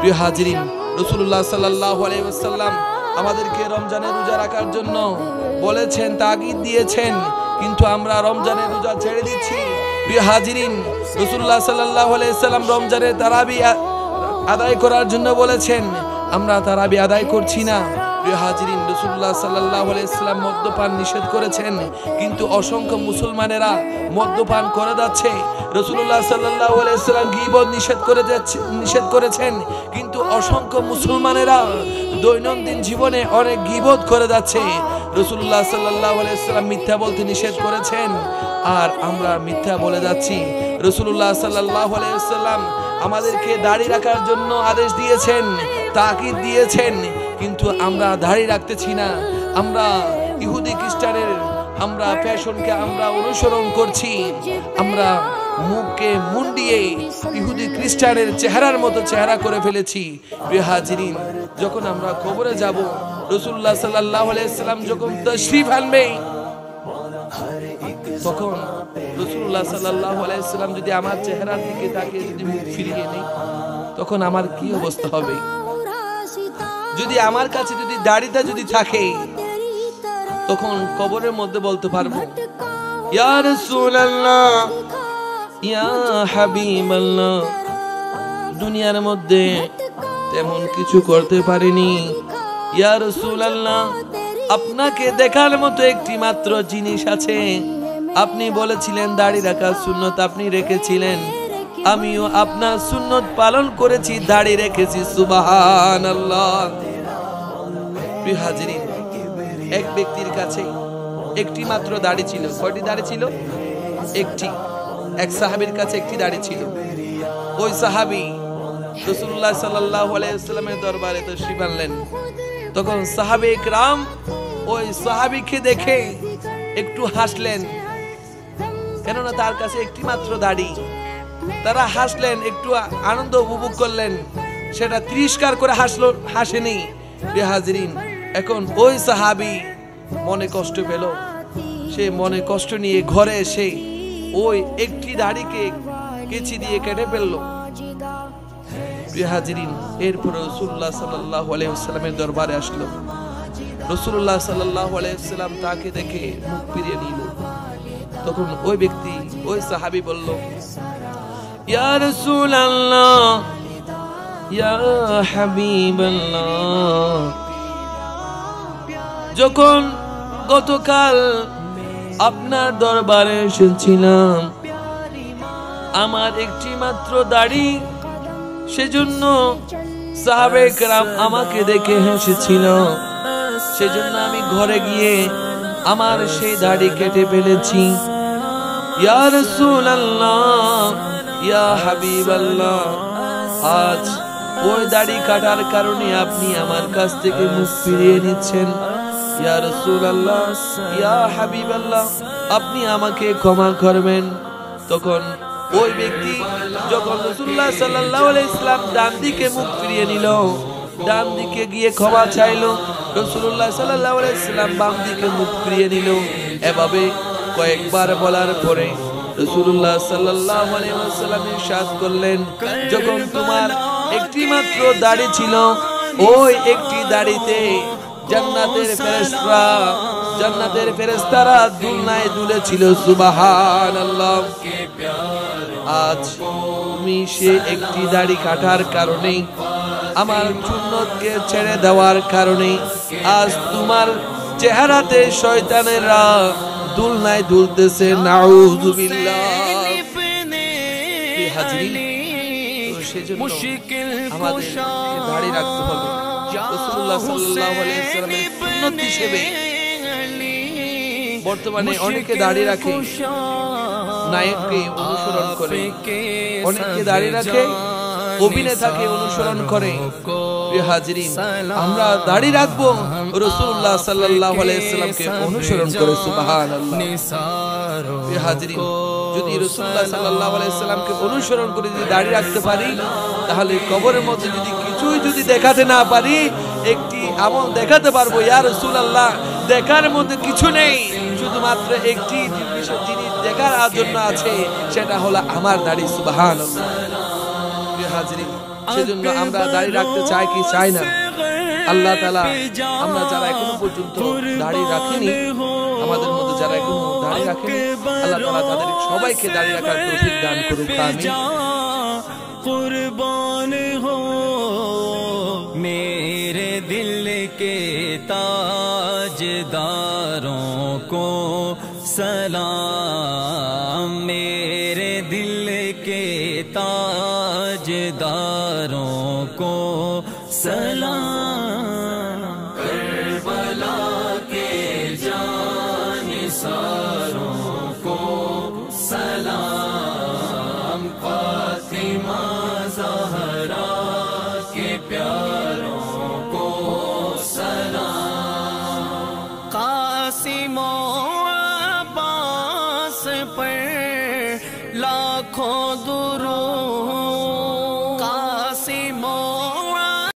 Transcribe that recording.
প্রিয় হাজিরিন, রাসূলুল্লাহ সাল্লাল্লাহু আলাইহি ওয়াসাল্লাম আমাদেরকে রমজানের রোজা রাখার জন্য বলেছেন, তাগিদ দিয়েছেন, কিন্তু আমরা রমজানের রোজা ছেড়ে দিচ্ছি। প্রিয় হাজিরিন, রাসূলুল্লাহ সাল্লাল্লাহু আলাইহি ওয়াসাল্লাম রমজানের তারাবি আদায় করার জন্য বলেছেন, আমরা তারাবি আদায় করছি না। প্রিয় হাজিরিন, রাসূলুল্লাহ সাল্লাল্লাহু আলাইহি ওয়াসাল্লাম মদ্যপান নিষেধ করেছেন, কিন্তু অসংখ্য মুসলমানেরা মদ্যপান করে যাচ্ছে। রাসূলুল্লাহ সাল্লাল্লাহু আলাইহি ওয়াসাল্লাম গীবত নিষেধ করেছেন, কিন্তু অসংখ্য মুসলমানেরা দৈনন্দিন জীবনে অনেক গীবত করে যাচ্ছে। রাসূলুল্লাহ সাল্লাল্লাহু আলাইহি ওয়াসাল্লাম মিথ্যা বলতে নিষেধ করেছেন, আর আমরা মিথ্যা বলে যাচ্ছি। রাসূলুল্লাহ সাল্লাল্লাহু আলাইহি ওয়াসাল্লাম আমাদেরকে দাড়ি রাখার জন্য আদেশ দিয়েছেন, তাকিদ দিয়েছেন, কিন্তু আমরা দাড়ি রাখতেছি না। আমরা ইহুদি খ্রিস্টানের আমরা ফ্যাশনকে আমরা অনুসরণ করছি। আমরা মুখকে মুন্ডিয়ে ইহুদি খ্রিস্টানের চেহারার মতো চেহারা করে ফেলেছি। প্রিয় হাজিরিন, যখন আমরা কবরে যাব, রাসূলুল্লাহ সাল্লাল্লাহু আলাইহি ওয়াসাল্লাম যখন তাশরীফ আনবে, তখন রাসূলুল্লাহ সাল্লাল্লাহু আলাইহি ওয়াসাল্লাম যদি আমার চেহারার দিকে তাকিয়ে যদি মুখ ফিরিয়ে নেই, তখন আমার কি অবস্থা হবে? যদি আমার কাছে যদি দাড়িটা যদি থাকে, তখন কবরের মধ্যে বলতে পারবো, ইয়া রাসূলুল্লাহ, ইয়া হাবিবাল্লাহ, দুনিয়ার মধ্যে তেমন কিছু করতে পারিনি। ইয়া রাসূলুল্লাহ, আপনাকে দেখার মতো একটি মাত্র জিনিস আছে। আপনি বলেছিলেন দাড়ি রাখা সুন্নত, আপনি রেখেছিলেন, আমিও আপনার সুন্নত পালন করেছি, দাড়ি রেখেছি। সুবহানাল্লাহ। প্রিয় হাজিরিন, এক ব্যক্তির কাছে একটি মাত্র দাড়ি ছিল। কয়টি দাড়ি ছিল? একটি। এক সাহাবীর কাছে একটি দাড়ি ছিল। ওই সাহাবী রাসূলুল্লাহ সাল্লাল্লাহু আলাইহি ওয়াসাল্লামের দরবারে তাশরীফ আনলেন। তখন সাহাবে ইকরাম ওই সাহাবীকে দেখে একটু হাসলেন, কেননা তার কাছে একটি মাত্র দাড়ি। তারা হাসলেন, একটু আনন্দ উপভোগ করলেন, সেটা তিরস্কার করে হাসেনি। প্রিয় হাজিরিন, এখন ওই সাহাবী মনে কষ্ট পেল। সে মনে কষ্ট নিয়ে ঘরে এসে ওই একটি দাড়িকে কেচি দিয়ে কেটে ফেলল। প্রিয় হাজিরিন, এরপর রাসূলুল্লাহ সাল্লাল্লাহু আলাইহি ওয়াসাল্লামের দরবারে আসলো। রাসূলুল্লাহ সাল্লাল্লাহু আলাইহি ওয়াসাল্লাম তাকে দেখে মুখ ফিরিয়ে নিল। তখন ওই ব্যক্তি, ওই সাহাবী বলল, ইয়া রাসূলুল্লাহ, ইয়া হাবিবাল্লাহ, যখন গতকাল আপনার দরবারে এসেছিলাম, আমার একটি মাত্র দাড়ি, সেজন্য সাহাবে কেরাম আমাকে দেখে হেসেছিল। সেজন্য আমি ঘরে গিয়ে আমার সেই দাড়ি কেটে ফেলেছি। ইয়া রাসূলুল্লাহ, ইয়া হাবিবাল্লাহ, আজ ওই দাড়ি কাটার কারণে আপনি আমার কাছ থেকে মুখ ফিরিয়ে নিচ্ছেন। ইয়া রাসূলুল্লাহ, ইয়া হাবিবাল্লাহ, আপনি আমাকে ক্ষমা করবেন। তখন ওই ব্যক্তি যখন রাসূলুল্লাহ সাল্লাল্লাহু আলাইহি ওয়াসাল্লাম ডান দিকে মুখ ফিরিয়ে নিল, ডান দিকে গিয়ে ক্ষমা চাইলো, রাসূলুল্লাহ সাল্লাল্লাহু আলাইহি ওয়াসাল্লাম বাম দিকে মুখ ফিরিয়ে নিল। এভাবে কয়েকবার বলার পরে রাসূলুল্লাহ সাল্লাল্লাহু আলাইহি ওয়াসাল্লাম ইরশাদ করলেন, যখন তোমার একটি মাত্র দাড়ি ছিল, ওই একটি দাড়িতে জান্নাতের ফেরেশতারা দুলনায় দুলেছিল। সুবহানাল্লাহ। আজ তুমি সে একটি দাড়ি কাটার কারণে, আমার সুন্নতকে ছেড়ে দেওয়ার কারণে আজ তোমার চেহারাতে শয়তানেরা দুলনায় দুলতেছে। নাউযুবিল্লাহ। হাজিরিন, সেজন্য আমাদের দাড়ি রাখতে হবে। রাসূলুল্লাহ সাল্লাল্লাহু আলাইহি ওয়াসাল্লামের সুন্নাত হিসেবে বর্তমানে অনেকে দাড়ি রাখে নায়ককে অনুসরণ করে, অনেকে দাড়ি রাখে অভিনেতাকে অনুসরণ করে। প্রিয় হাজিরিন, আমরা দাড়ি রাখবো রাসূলুল্লাহ সাল্লাল্লাহু আলাইহি ওয়াসাল্লামকে অনুসরণ করে। সুবহানাল্লাহ। প্রিয় হাজিরিন, যদি রাসূলুল্লাহ সাল্লাল্লাহু আলাইহি ওয়াসাল্লামকে অনুসরণ করে যদি দাড়ি রাখতে পারি, তাহলে কবরের মধ্যে যদি কিছুই যদি দেখাতে না পারি, একটি আমল দেখাতে পারবো। ইয়া রাসূলুল্লাহ, দেখার মধ্যে কিছু নেই, শুধুমাত্র একটি জিনিস দেখার জন্য আছে, সেটা হলো আমার দাড়ি। সুবহানাল্লাহ। প্রিয় হাজিরিন, সেজন্য আমরা দাড়ি রাখতে চাই কি চাই না? আল্লাহ তাআলা আমরা যারা এখনো পর্যন্ত দাড়ি রাখিনি, আমাদের মধ্যে যারা এখনো দাড়ি রাখেনি, আল্লাহ তাআলা তাদের সবাইকে দাড়ি রাখার তৌফিক দান করুক। আমিন। কুরবান হো मेरे दिल के ताजदारों को सलाम, मेरे दिल के ताजदारों को सलाम।